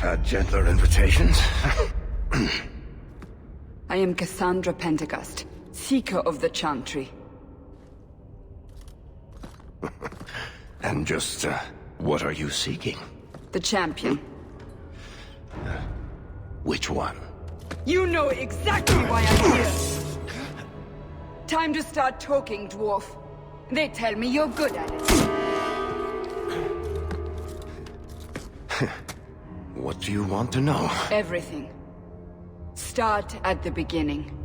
had gentler invitations. I am Cassandra Pentagust, Seeker of the Chantry. And just, what are you seeking? The champion. Which one? You know exactly why I'm here! Time to start talking, dwarf. They tell me you're good at it. What do you want to know? Everything. Start at the beginning.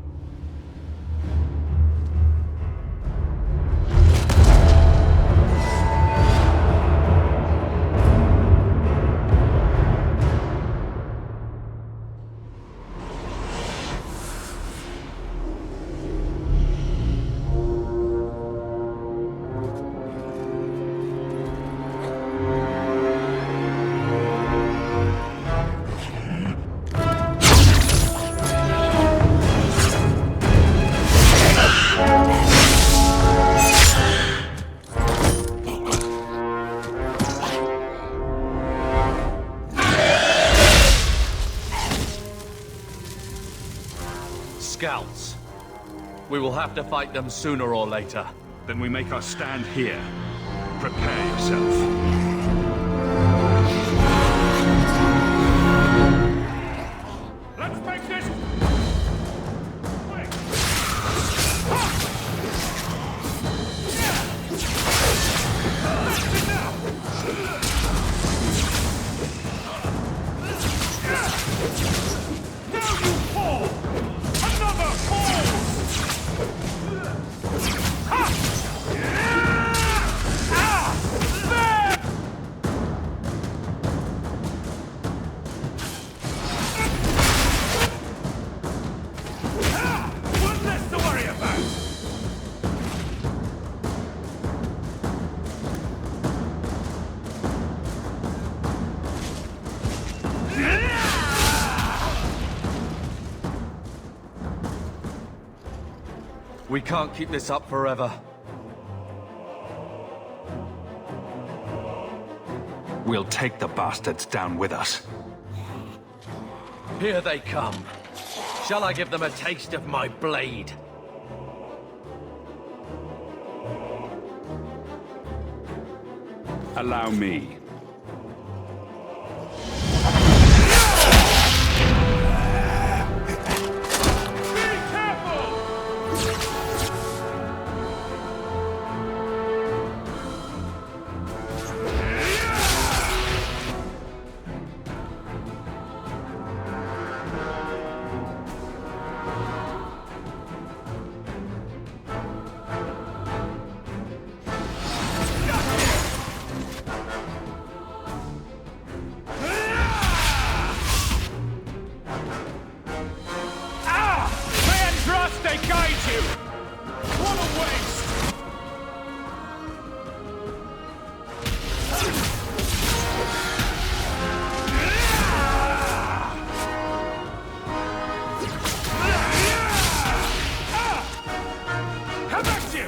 Scouts. We will have to fight them sooner or later. Then we make our stand here. Prepare yourself. Let's make this quick! That's it now! Now you fall! Another fall! One less to worry about! We can't keep this up forever. We'll take the bastards down with us. Here they come. Shall I give them a taste of my blade? Allow me. They guide you! What a waste! How about you?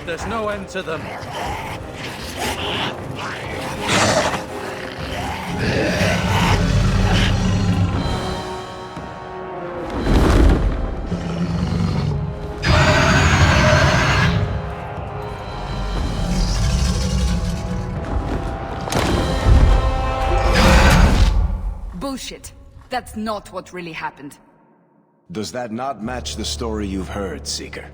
There's no end to them. Bullshit. That's not what really happened. Does that not match the story you've heard, Seeker?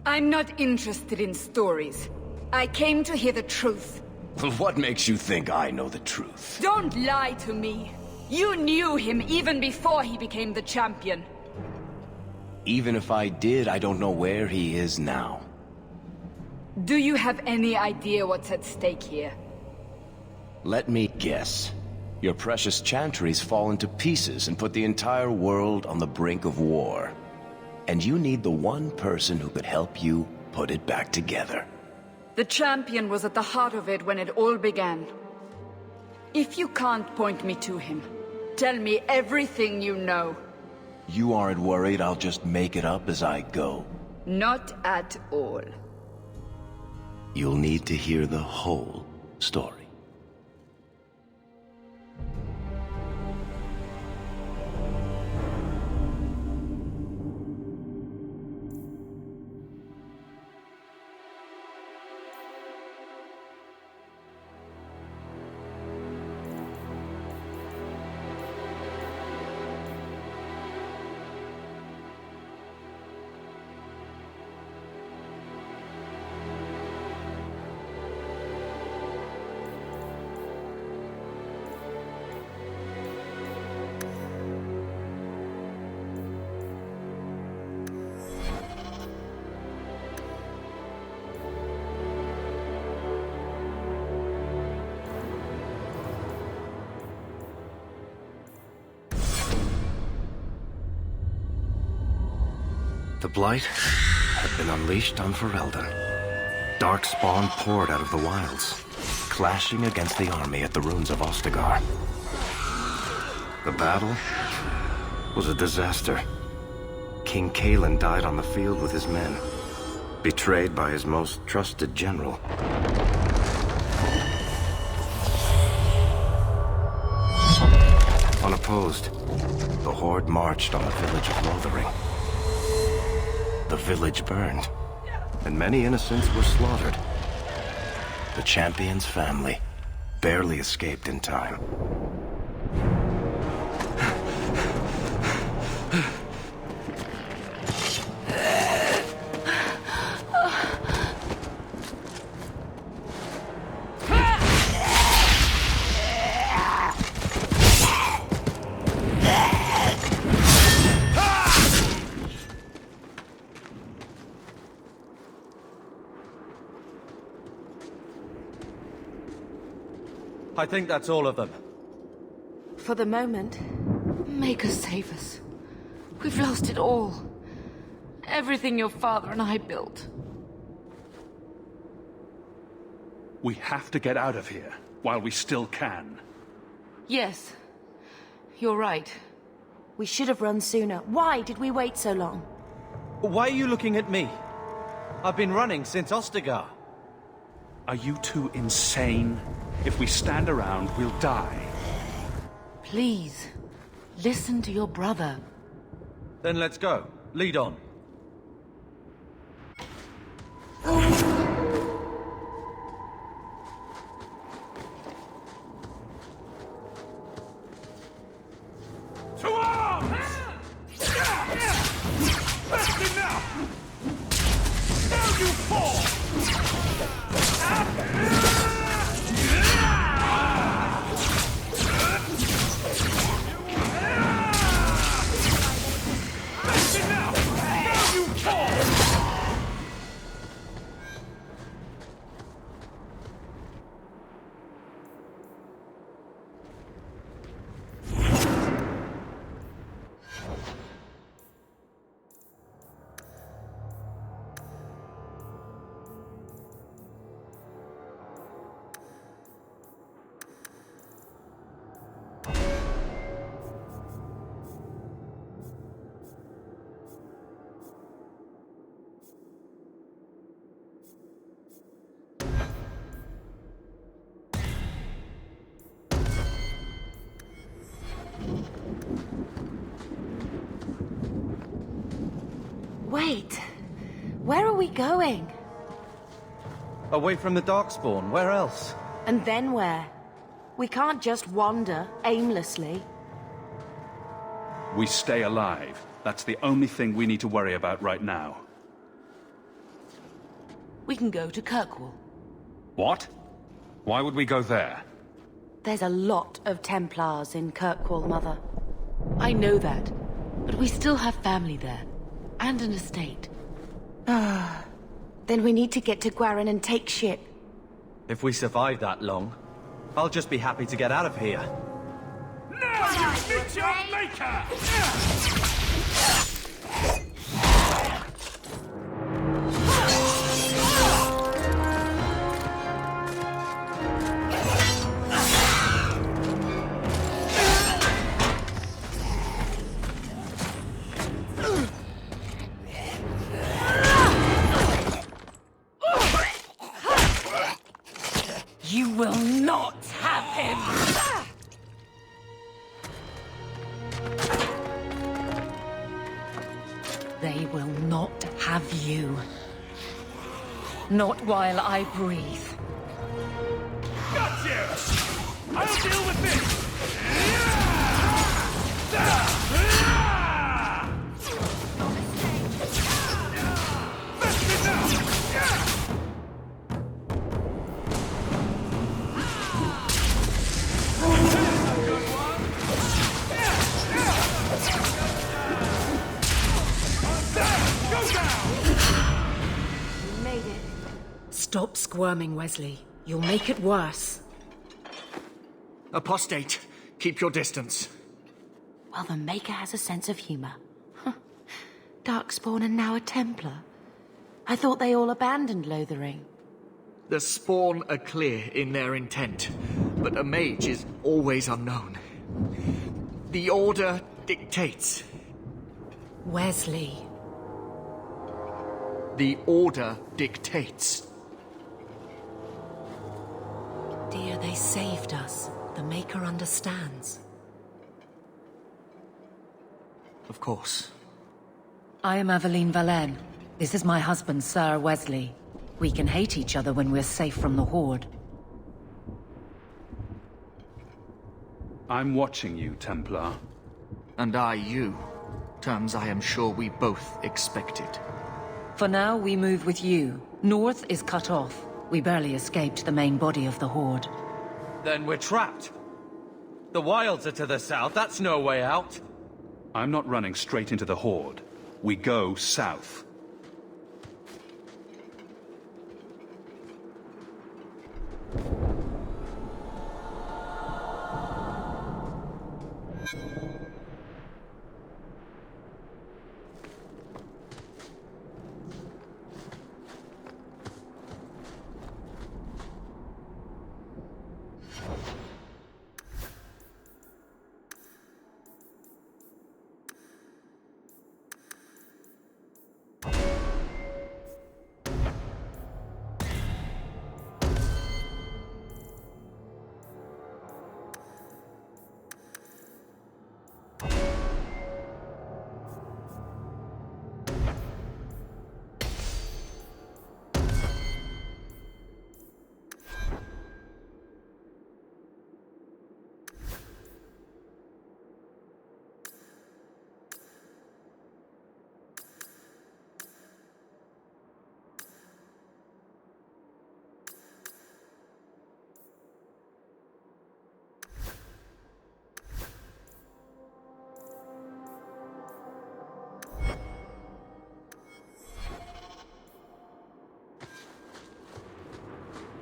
I'm not interested in stories. I came to hear the truth. Well, what makes you think I know the truth? Don't lie to me. You knew him even before he became the champion. Even if I did, I don't know where he is now. Do you have any idea what's at stake here? Let me guess. Your precious chantries fall into pieces and put the entire world on the brink of war. And you need the one person who could help you put it back together. The champion was at the heart of it when it all began. If you can't point me to him, tell me everything you know. You aren't worried I'll just make it up as I go? Not at all. You'll need to hear the whole story. The Blight had been unleashed on Ferelden. Darkspawn poured out of the wilds, clashing against the army at the ruins of Ostagar. The battle was a disaster. King Cailan died on the field with his men, betrayed by his most trusted general. Unopposed, the Horde marched on the village of Lothering. The village burned, and many innocents were slaughtered. The champion's family barely escaped in time. I think that's all of them. For the moment, Maker save us. We've lost it all. Everything your father and I built. We have to get out of here while we still can. Yes, you're right. We should have run sooner. Why did we wait so long? Why are you looking at me? I've been running since Ostagar. Are you two insane? If we stand around, we'll die. Please, listen to your brother. Then let's go. Lead on. To arms! That's enough! Now you fall! Wait, where are we going? Away from the Darkspawn, where else? And then where? We can't just wander aimlessly. We stay alive. That's the only thing we need to worry about right now. We can go to Kirkwall. What? Why would we go there? There's a lot of Templars in Kirkwall, Mother. I know that, but we still have family there. And an estate. Then we need to get to Guarin and take ship. If we survive that long, I'll just be happy to get out of here. Now you meet your maker! You will not have him! They will not have you. Not while I breathe. Got you! I'll deal with this! Stop squirming, Wesley. You'll make it worse. Apostate, keep your distance. Well, the Maker has a sense of humor. Darkspawn and now a Templar. I thought they all abandoned Lothering. The Spawn are clear in their intent, but a mage is always unknown. The Order dictates. Wesley. The Order dictates. Dear, they saved us. The Maker understands. Of course. I am Aveline Valenne. This is my husband, Sir Wesley. We can hate each other when we're safe from the Horde. I'm watching you, Templar. And I you. Terms I am sure we both expected. For now, we move with you. North is cut off. We barely escaped the main body of the Horde. Then we're trapped. The wilds are to the south, that's no way out. I'm not running straight into the Horde. We go south.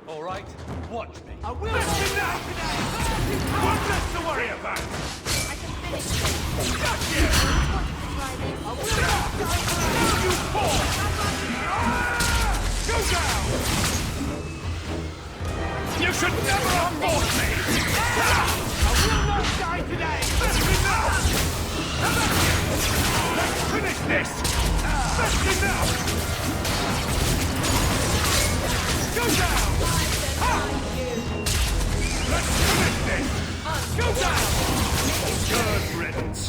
All right, watch me. I will listen now! One less to worry about! I can finish this. Got you! I will You fall! Go down! You should never have fought me! I will not die today! That's enough! Let's finish this! That's enough! Go down! Let's finish this! Go down! Good riddance.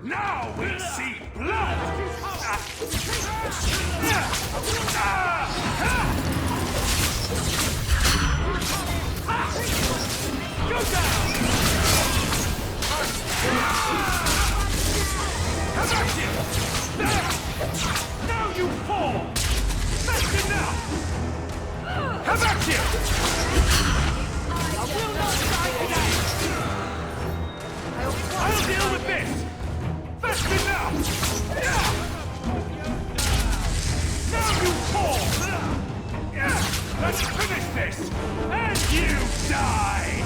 Now we see blood! Go down! Come back here! deal with this! That's enough! Now you fall! Let's finish this! And you die!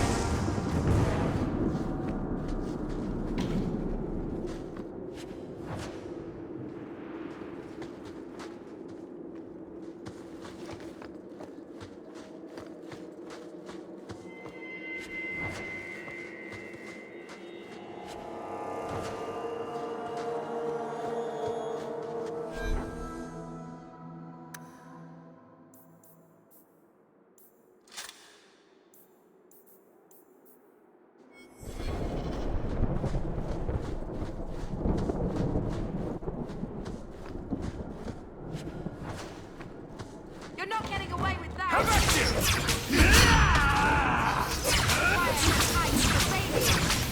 You're not getting away with that! Come at you!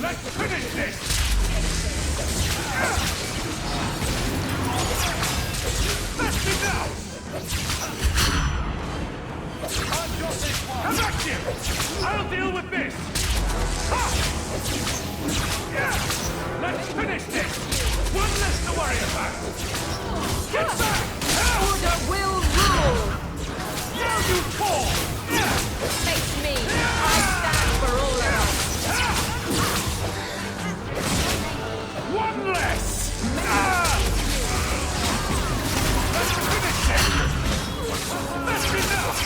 Let's finish this! That's enough! Come at you! I'll deal with this! Ha! Let's finish this! One less to worry about! Get back! Order will rule! Now you fall! Face me! I stand for all of us! One less! Let's finish it! That's enough!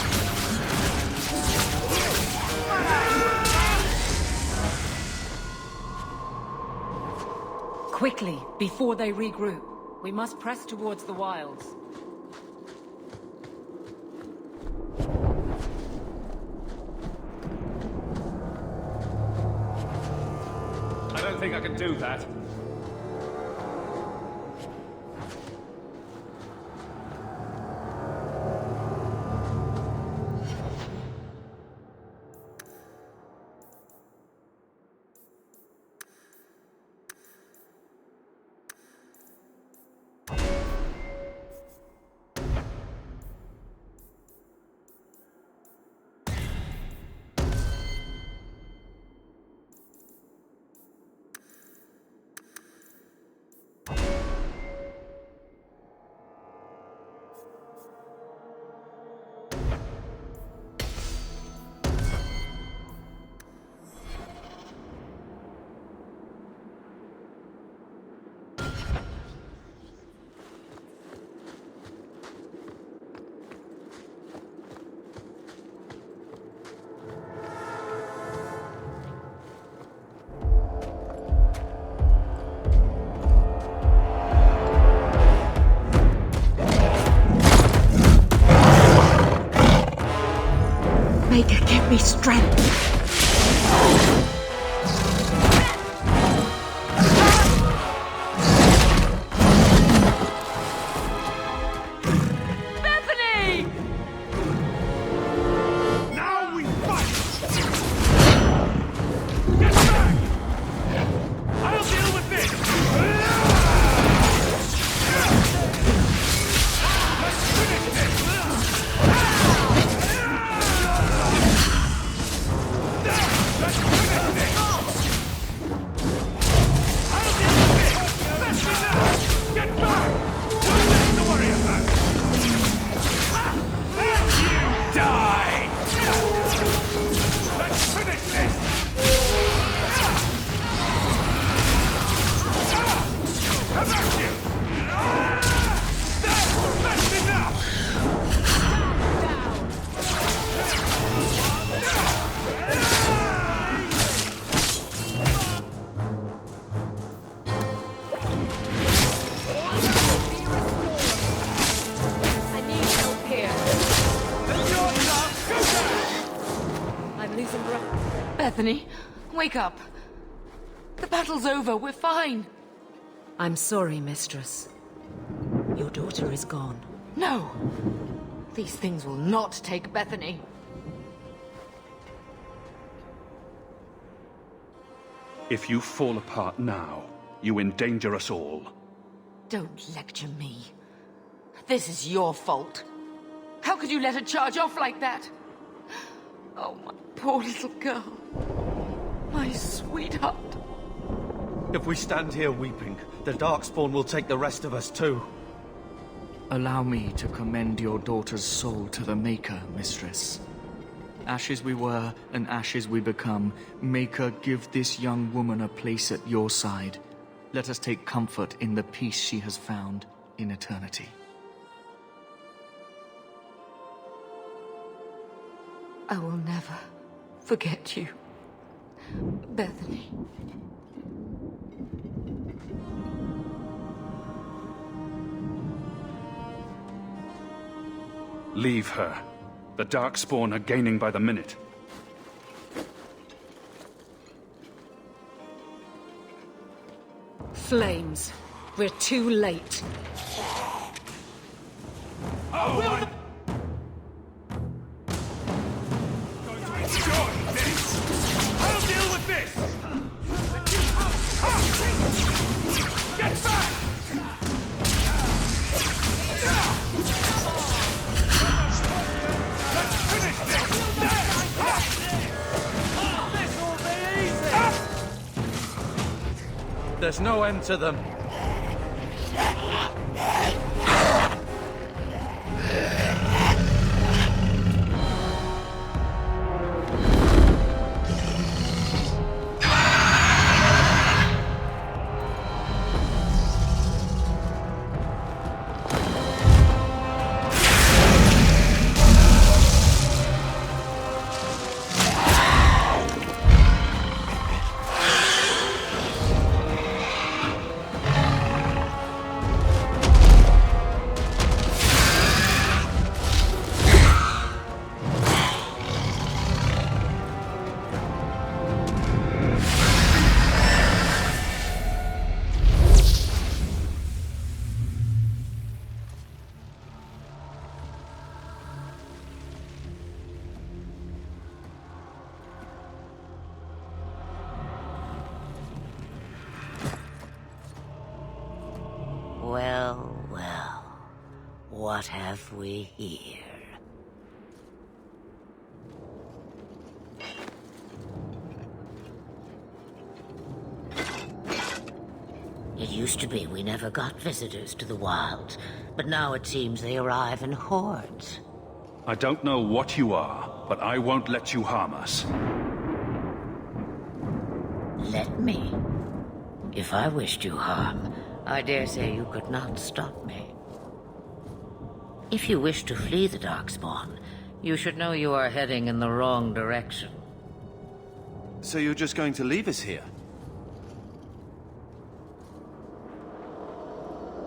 Quickly, before they regroup. We must press towards the wilds. I don't think I can do that. Maker, give me strength. Now we fight! Get back! I'll deal with this! Let's finish this! Let's finish this! I'll deal with this! That's enough! Get back! One less to worry about! And you die! Let's finish this! Come at you! That's enough! I need help here. I'm losing breath. Bethany, wake up. The battle's over. We're fine. I'm sorry, mistress. Your daughter is gone. No. These things will not take Bethany. If you fall apart now, you endanger us all. Don't lecture me. This is your fault. How could you let her charge off like that? Oh, my poor little girl. My sweetheart. If we stand here weeping, the Darkspawn will take the rest of us too. Allow me to commend your daughter's soul to the Maker, mistress. Ashes we were, and ashes we become. Maker, give this young woman a place at your side. Let us take comfort in the peace she has found in eternity. I will never forget you, Bethany. Leave her. The Darkspawn are gaining by the minute. Flames. We're too late. Oh, I'll deal with this! Get back! There's no end to them. Well, well. What have we here? It used to be we never got visitors to the wilds, but now it seems they arrive in hordes. I don't know what you are, but I won't let you harm us. Let me. If I wished you harm, I dare say you could not stop me. If you wish to flee the Darkspawn, you should know you are heading in the wrong direction. So you're just going to leave us here?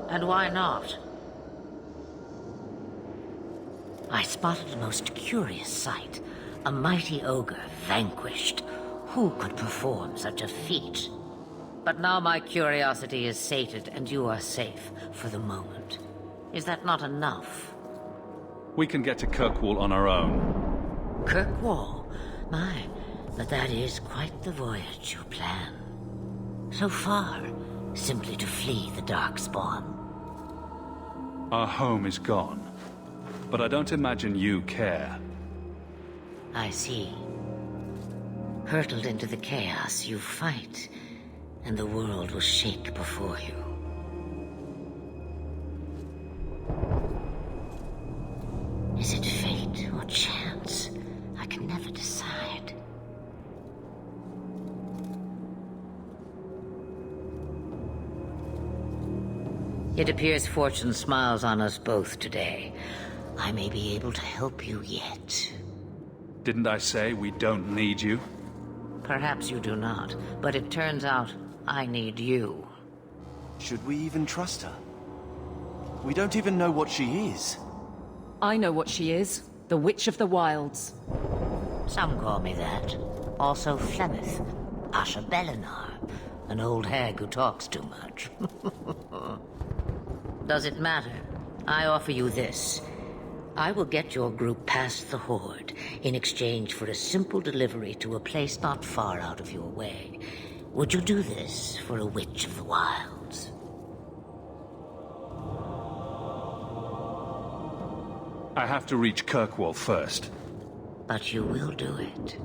And why not? I spotted a most curious sight. A mighty ogre vanquished. Who could perform such a feat? But now my curiosity is sated, and you are safe for the moment. Is that not enough? We can get to Kirkwall on our own. Kirkwall? My, but that is quite the voyage you plan. So far, simply to flee the Darkspawn. Our home is gone, but I don't imagine you care. I see. Hurtled into the chaos, you fight, and the world will shake before you. Is it fate or chance? I can never decide. It appears fortune smiles on us both today. I may be able to help you yet. Didn't I say we don't need you? Perhaps you do not, but it turns out I need you. Should we even trust her? We don't even know what she is. I know what she is. The Witch of the Wilds. Some call me that. Also Flemeth, Asha Belinar, an old hag who talks too much. Does it matter? I offer you this. I will get your group past the Horde in exchange for a simple delivery to a place not far out of your way. Would you do this for a Witch of the Wilds? I have to reach Kirkwall first. But you will do it.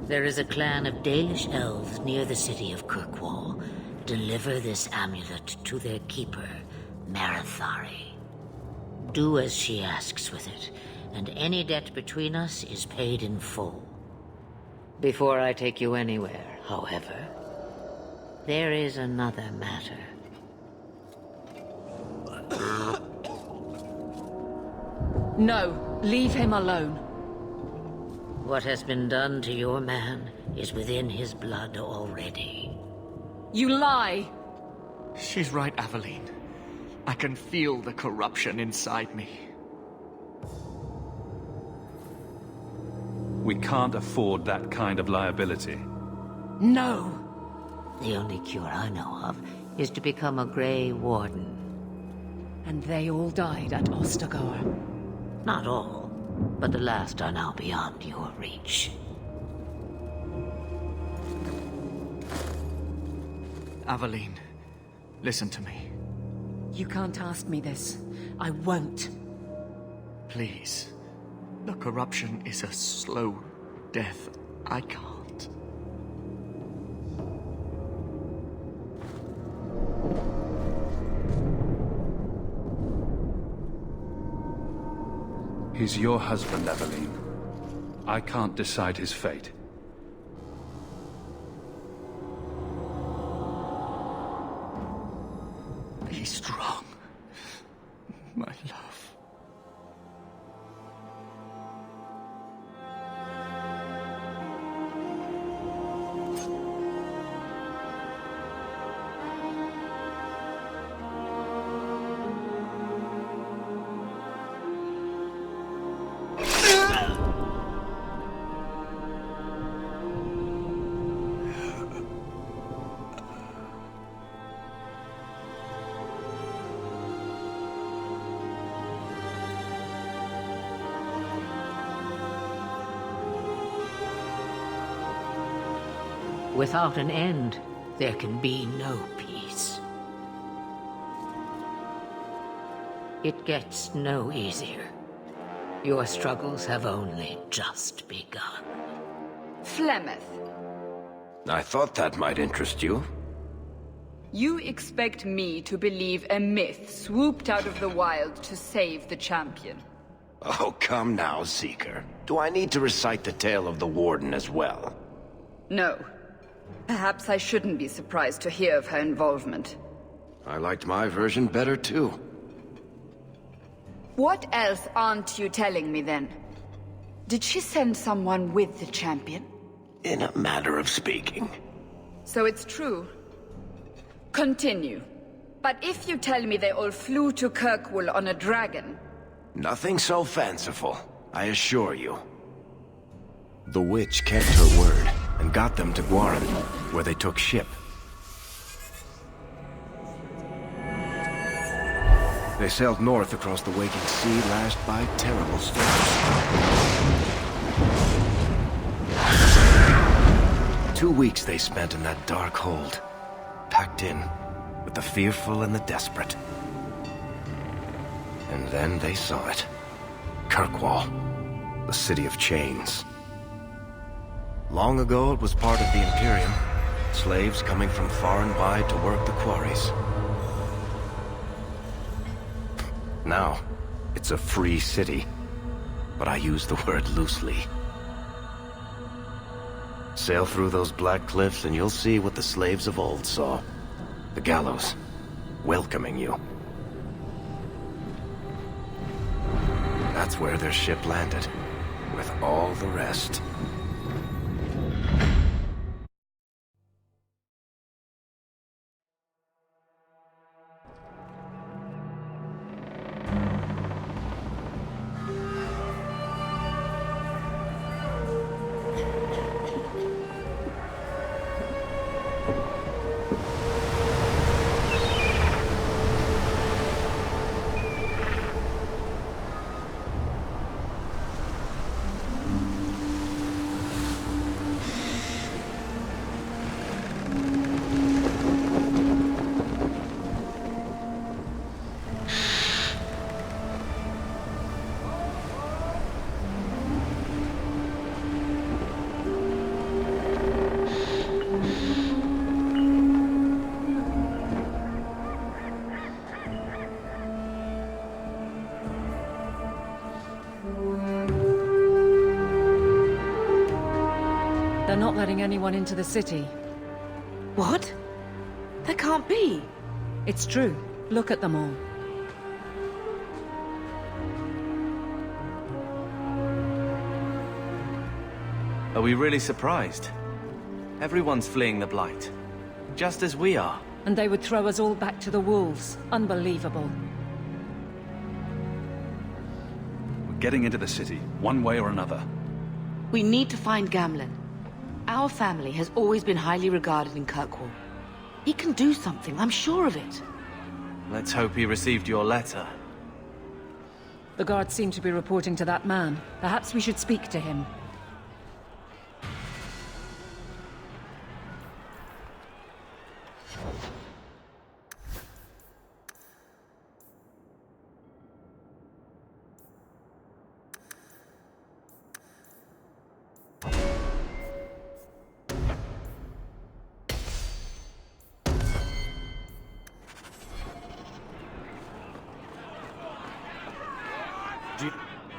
There is a clan of Dalish elves near the city of Kirkwall. deliver this amulet to their keeper, Marathari. Do as she asks with it, and any debt between us is paid in full. Before I take you anywhere, however, there is another matter. No, leave him alone. What has been done to your man is within his blood already. You lie! She's right, Aveline. I can feel the corruption inside me. We can't afford that kind of liability. No! The only cure I know of is to become a Grey Warden. And they all died at Ostagar. Not all, but the last are now beyond your reach. Aveline, listen to me. You can't ask me this. I won't. Please. The corruption is a slow death. I can't. He's your husband, Aveline. I can't decide his fate. Be strong, my love. Without an end, there can be no peace. It gets no easier. Your struggles have only just begun. Flemeth, I thought that might interest you. you expect me to believe a myth swooped out of the wild to save the champion? Oh, come now, Seeker. Do I need to recite the tale of the Warden as well? No. Perhaps I shouldn't be surprised to hear of her involvement. I liked my version better, too. What else aren't you telling me, then? Did she send someone with the champion? In a manner of speaking. So it's true. Continue. But if you tell me they all flew to Kirkwall on a dragon... Nothing so fanciful, I assure you. The witch kept her word, and got them to Guaran, where they took ship. They sailed north across the waking sea, lashed by terrible storms. 2 weeks they spent in that dark hold, packed in with the fearful and the desperate. And then they saw it. Kirkwall, the city of chains. Long ago it was part of the Imperium, slaves coming from far and wide to work the quarries. Now, it's a free city, but I use the word loosely. Sail through those black cliffs and you'll see what the slaves of old saw. The gallows, welcoming you. That's where their ship landed, with all the rest. letting anyone into the city. What? There can't be. It's true. Look at them all. Are we really surprised? Everyone's fleeing the Blight. Just as we are. And they would throw us all back to the wolves. Unbelievable. We're getting into the city, one way or another. We need to find Gamlen. Our family has always been highly regarded in Kirkwall. He can do something, I'm sure of it. Let's hope he received your letter. The guards seem to be reporting to that man. Perhaps we should speak to him.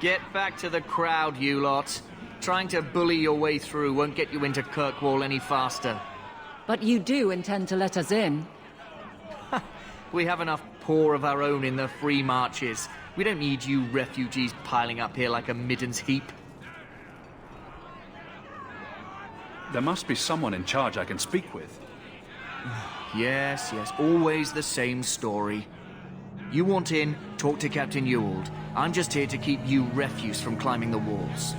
Get back to the crowd, you lot. Trying to bully your way through won't get you into Kirkwall any faster. But you do intend to let us in. We have enough poor of our own in the free marches. We don't need you refugees piling up here like a middens heap. There must be someone in charge I can speak with. Yes, always the same story. You want in, talk to Captain Ewald. I'm just here to keep you refuse from climbing the walls.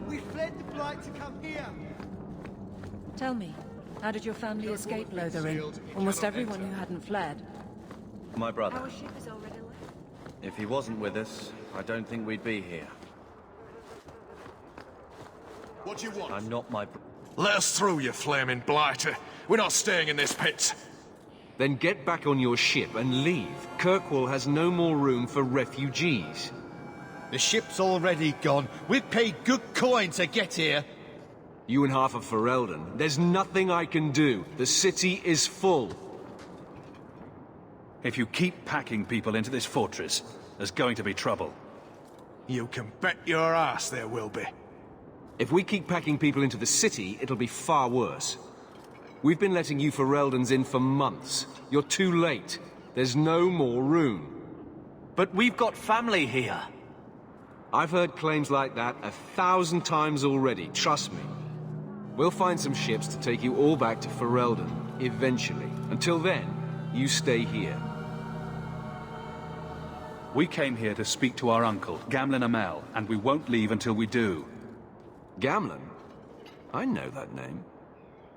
We fled the Blight to come here. Tell me, how did your family escape Lothering? Almost everyone who hadn't fled. My brother. Our ship is already left. If he wasn't with us, I don't think we'd be here. What do you want? I'm not my... Let us through, you flaming blighter. We're not staying in this pit. Then get back on your ship and leave. Kirkwall has no more room for refugees. The ship's already gone. We've paid good coin to get here. You and half of Ferelden. There's nothing I can do. The city is full. If you keep packing people into this fortress, there's going to be trouble. You can bet your ass there will be. If we keep packing people into the city, it'll be far worse. We've been letting you Fereldans in for months. You're too late. There's no more room. But we've got family here. I've heard claims like that 1,000 times already, trust me. We'll find some ships to take you all back to Ferelden, eventually. Until then, you stay here. We came here to speak to our uncle, Gamlen Amel, and we won't leave until we do. Gamlen? I know that name.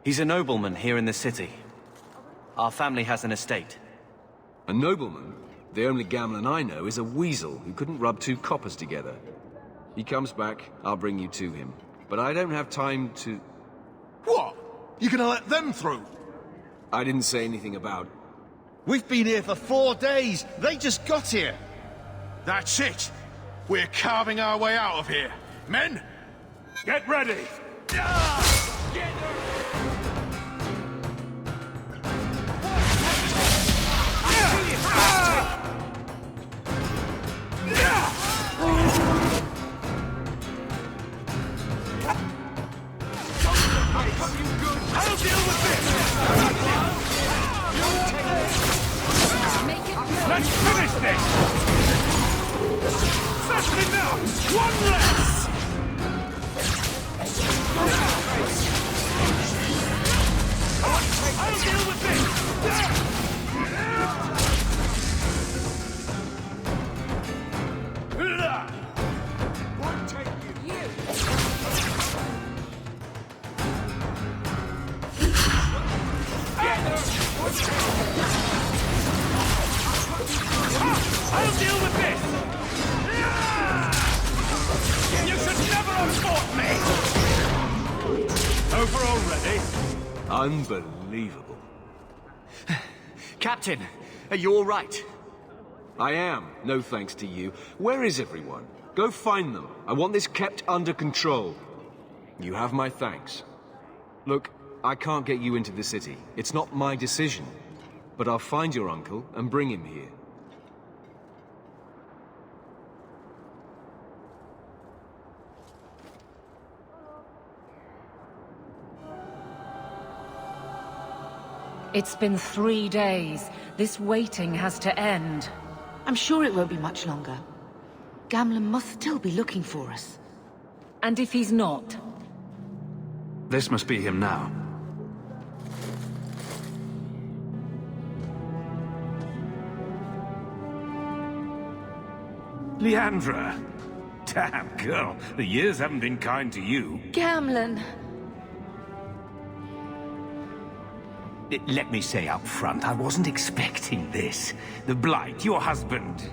He's a nobleman here in the city. Our family has an estate. A nobleman? The only Gamlen I know is a weasel who couldn't rub two coppers together. He comes back, I'll bring you to him. But I don't have time to... What? You gonna let them through? I didn't say anything about... We've been here for 4 days. They just got here. That's it. We're carving our way out of here. Men? Get ready! I'll deal with this! Let's finish this! That's enough! One less! I'll deal with this! Won't take you. I'll deal with this! You should never have fought me! Over already? Unbelievable. Captain, are you all right? I am, no thanks to you. Where is everyone? Go find them. I want this kept under control. You have my thanks. Look, I can't get you into the city. It's not my decision. But I'll find your uncle and bring him here. It's been 3 days. This waiting has to end. I'm sure it won't be much longer. Gamlen must still be looking for us. And if he's not? This must be him now. Leandra! Damn, girl, the years haven't been kind to you. Gamlen! Let me say up front, I wasn't expecting this. The Blight, your husband,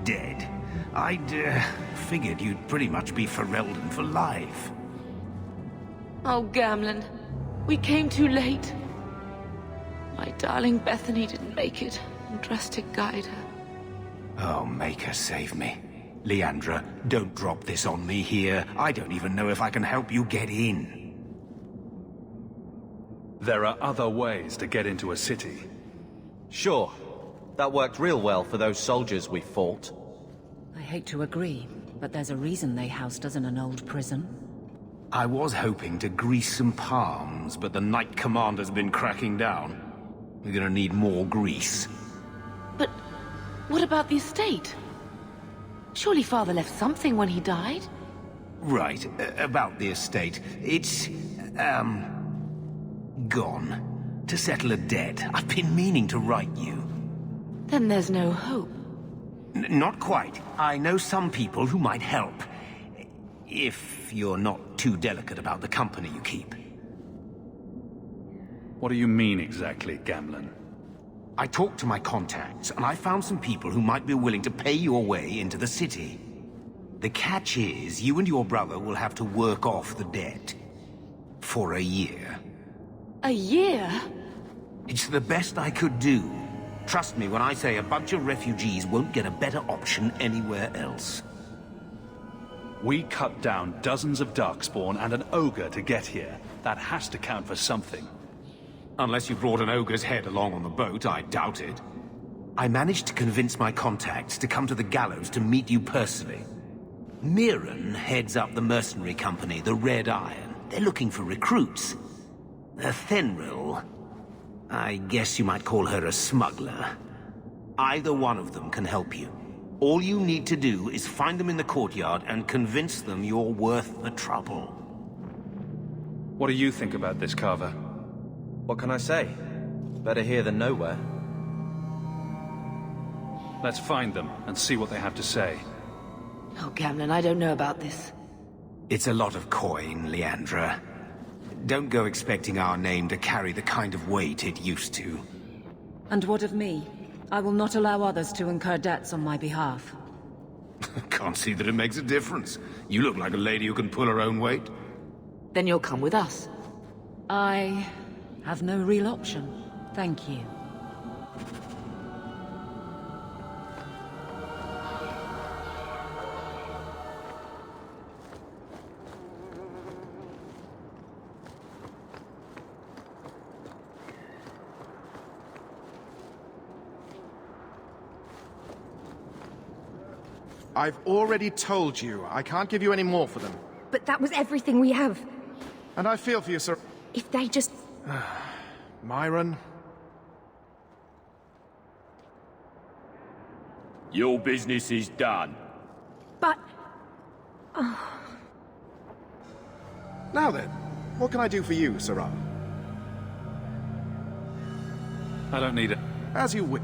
dead. I'd figured you'd pretty much be Ferelden for life. Oh, Gamlen. We came too late. My darling Bethany didn't make it, and Drastic guide her. Oh, Maker, save me. Leandra, don't drop this on me here. I don't even know if I can help you get in. There are other ways to get into a city. Sure. That worked real well for those soldiers we fought. I hate to agree, but there's a reason they housed us in an old prison. I was hoping to grease some palms, but the Knight Commander's been cracking down. We're gonna need more grease. But what about the estate? Surely Father left something when he died? Right, about the estate. It's, gone. To settle a debt. I've been meaning to write you. Then there's no hope. Not quite. I know some people who might help. If you're not too delicate about the company you keep. What do you mean exactly, Gamlen? I talked to my contacts, and I found some people who might be willing to pay your way into the city. The catch is, you and your brother will have to work off the debt. For a year. A year? It's the best I could do. Trust me when I say a bunch of refugees won't get a better option anywhere else. We cut down dozens of Darkspawn and an ogre to get here. That has to count for something. Unless you brought an ogre's head along on the boat, I doubt it. I managed to convince my contacts to come to the gallows to meet you personally. Mirren heads up the mercenary company, the Red Iron. They're looking for recruits. Thenril, I guess you might call her a smuggler. Either one of them can help you. All you need to do is find them in the courtyard and convince them you're worth the trouble. What do you think about this, Carver? What can I say? Better here than nowhere. Let's find them and see what they have to say. Oh, Gamlen, I don't know about this. It's a lot of coin, Leandra. Don't go expecting our name to carry the kind of weight it used to. And what of me? I will not allow others to incur debts on my behalf. Can't see that it makes a difference. You look like a lady who can pull her own weight. Then you'll come with us. I have no real option. Thank you. I've already told you, I can't give you any more for them. But that was everything we have. And I feel for you, sir. If they just... Myron? Your business is done. But... Now then, what can I do for you, Sarah? I don't need it. As you wish.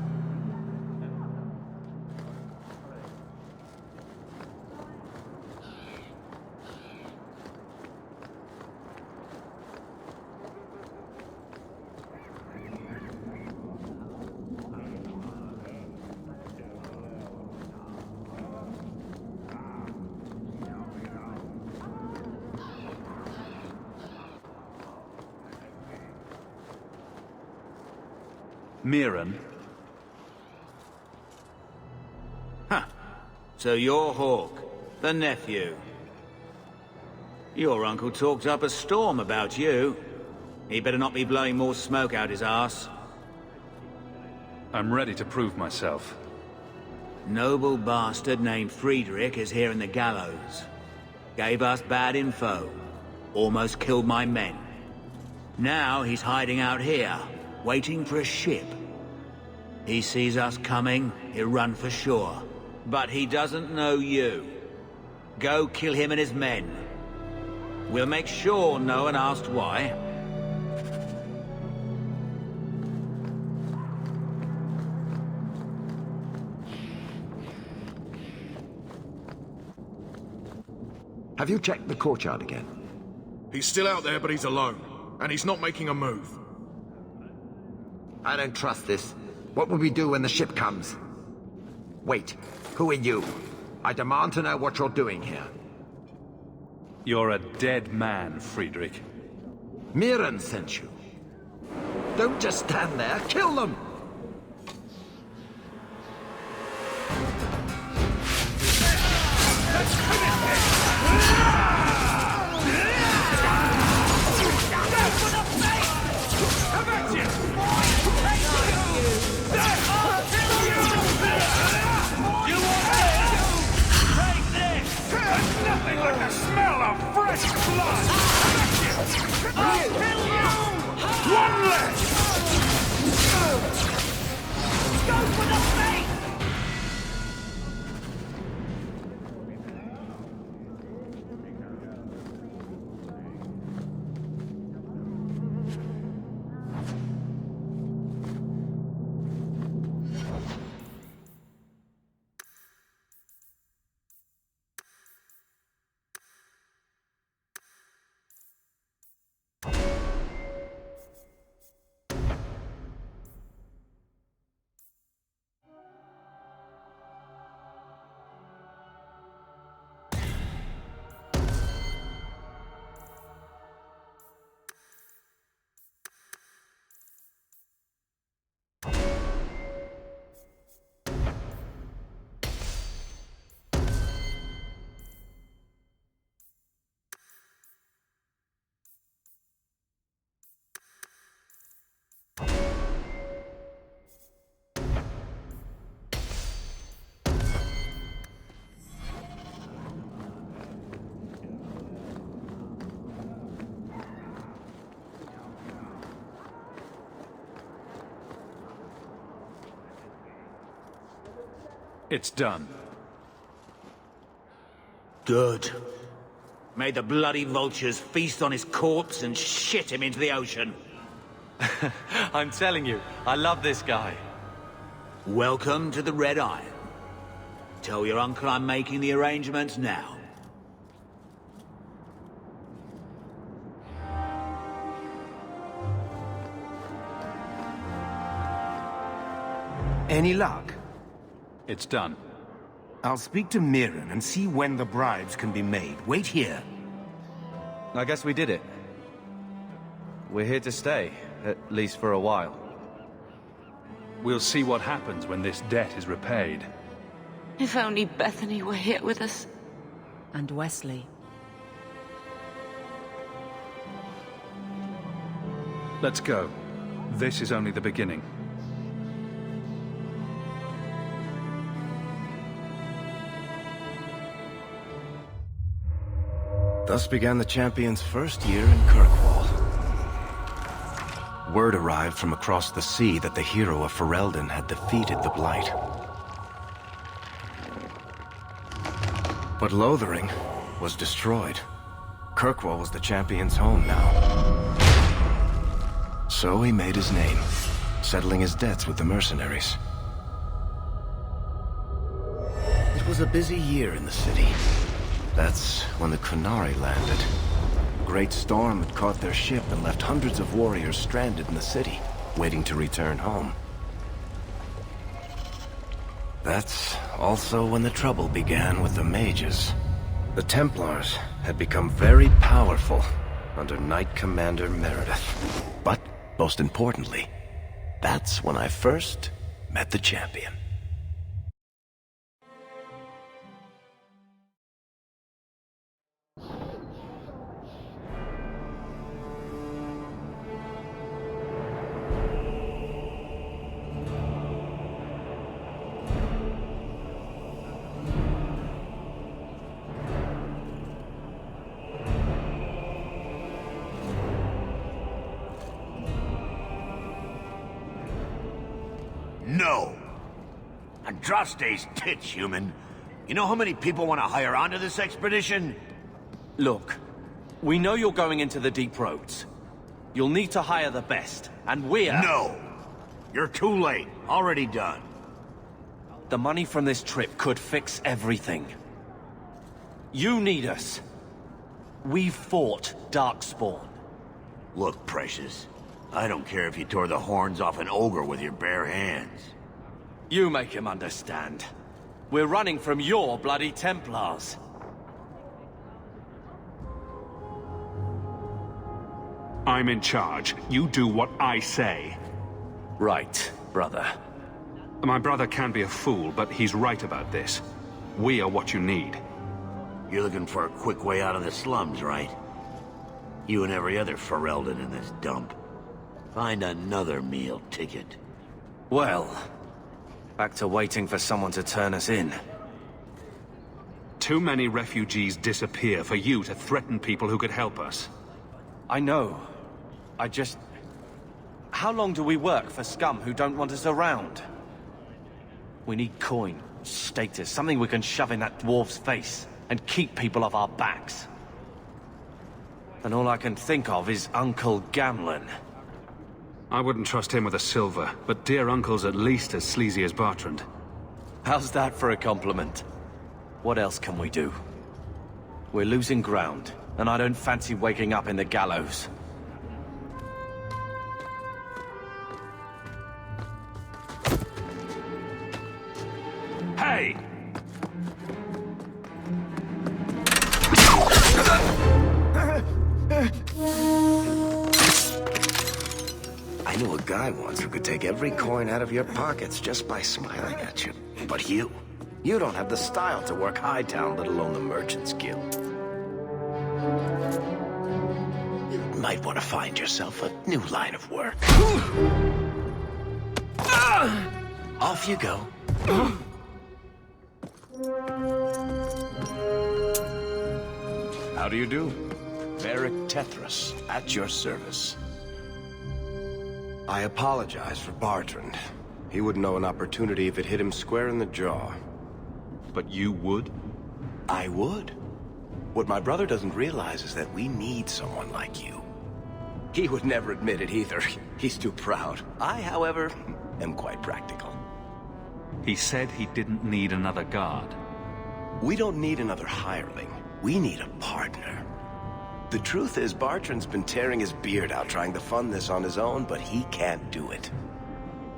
Mirren? Huh. So you're Hawke, the nephew. Your uncle talked up a storm about you. He better not be blowing more smoke out his arse. I'm ready to prove myself. Noble bastard named Friedrich is here in the gallows. Gave us bad info. Almost killed my men. Now he's hiding out here. waiting for a ship. He sees us coming, he'll run for shore. But he doesn't know you. Go kill him and his men. We'll make sure no one asks why. Have you checked the courtyard again? He's still out there, but he's alone. And he's not making a move. I don't trust this. What will we do when the ship comes? Wait, who are you? I demand to know what you're doing here. You're a dead man, Friedrich. Mirren sent you. Don't just stand there, kill them! Nothing like the smell of fresh blood! I'll kill you! One less! Go for the face! It's done. Good. May the bloody vultures feast on his corpse and shit him into the ocean. I'm telling you, I love this guy. Welcome to the Red Iron. Tell your uncle I'm making the arrangements now. Any luck? It's done. I'll speak to Mirren and see when the bribes can be made. Wait here. I guess we did it. We're here to stay, at least for a while. We'll see what happens when this debt is repaid. If only Bethany were here with us. And Wesley. Let's go. This is only the beginning. Thus began the champion's first year in Kirkwall. Word arrived from across the sea that the hero of Ferelden had defeated the Blight. But Lothering was destroyed. Kirkwall was the champion's home now. So he made his name, settling his debts with the mercenaries. It was a busy year in the city. That's when the Kunari landed. A great storm had caught their ship and left hundreds of warriors stranded in the city, waiting to return home. That's also when the trouble began with the mages. The Templars had become very powerful under Knight Commander Meredith. But, most importantly, that's when I first met the champion. No! Andraste's tits, human. You know how many people want to hire onto this expedition? Look, we know you're going into the deep roads. You'll need to hire the best, and we're... No! You're too late. Already done. The money from this trip could fix everything. You need us. We fought Darkspawn. Look, Precious. I don't care if you tore the horns off an ogre with your bare hands. You make him understand. We're running from your bloody Templars. I'm in charge. You do what I say. Right, brother. My brother can be a fool, but he's right about this. We are what you need. You're looking for a quick way out of the slums, right? You and every other Ferelden in this dump. Find another meal ticket. Well, back to waiting for someone to turn us in. Too many refugees disappear for you to threaten people who could help us. I know. I just... How long do we work for scum who don't want us around? We need coin, status, something we can shove in that dwarf's face and keep people off our backs. And all I can think of is Uncle Gamlen. I wouldn't trust him with a silver, but dear Uncle's at least as sleazy as Bartrand. How's that for a compliment? What else can we do? We're losing ground, and I don't fancy waking up in the gallows. Hey! I knew a guy once who could take every coin out of your pockets just by smiling at you. But you don't have the style to work Hightown, let alone the Merchant's Guild. You might want to find yourself a new line of work. Off you go. How do you do? Varric Tethras, at your service. I apologize for Bartrand. He wouldn't know an opportunity if it hit him square in the jaw. But you would? I would. What my brother doesn't realize is that we need someone like you. He would never admit it either. He's too proud. I, however, am quite practical. He said he didn't need another guard. We don't need another hireling. We need a partner. The truth is, Bartrand's been tearing his beard out trying to fund this on his own, but he can't do it.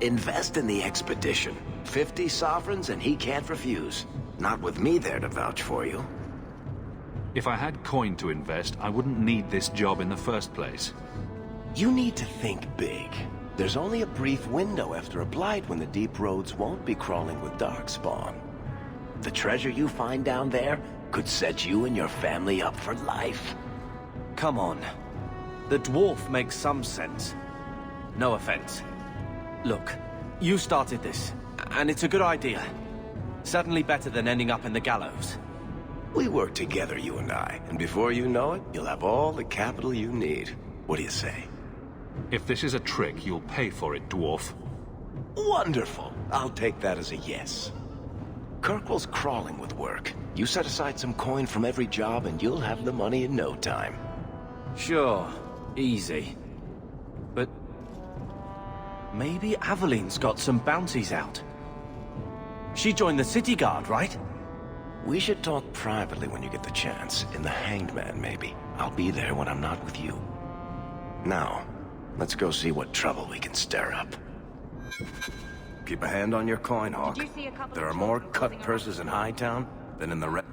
Invest in the expedition. 50 sovereigns and he can't refuse. Not with me there to vouch for you. If I had coin to invest, I wouldn't need this job in the first place. You need to think big. There's only a brief window after a blight when the deep roads won't be crawling with darkspawn. The treasure you find down there could set you and your family up for life. Come on. The dwarf makes some sense. No offense. Look, you started this, and it's a good idea. Certainly better than ending up in the gallows. We work together, you and I, and before you know it, you'll have all the capital you need. What do you say? If this is a trick, you'll pay for it, dwarf. Wonderful. I'll take that as a yes. Kirkwall's crawling with work. You set aside some coin from every job and you'll have the money in no time. Sure. Easy. But... maybe Aveline's got some bounties out. She joined the city guard, right? We should talk privately when you get the chance. In the Hanged Man, maybe. I'll be there when I'm not with you. Now, let's go see what trouble we can stir up. Keep a hand on your coin, Hawk. There are more cut purses in Hightown than in the rest.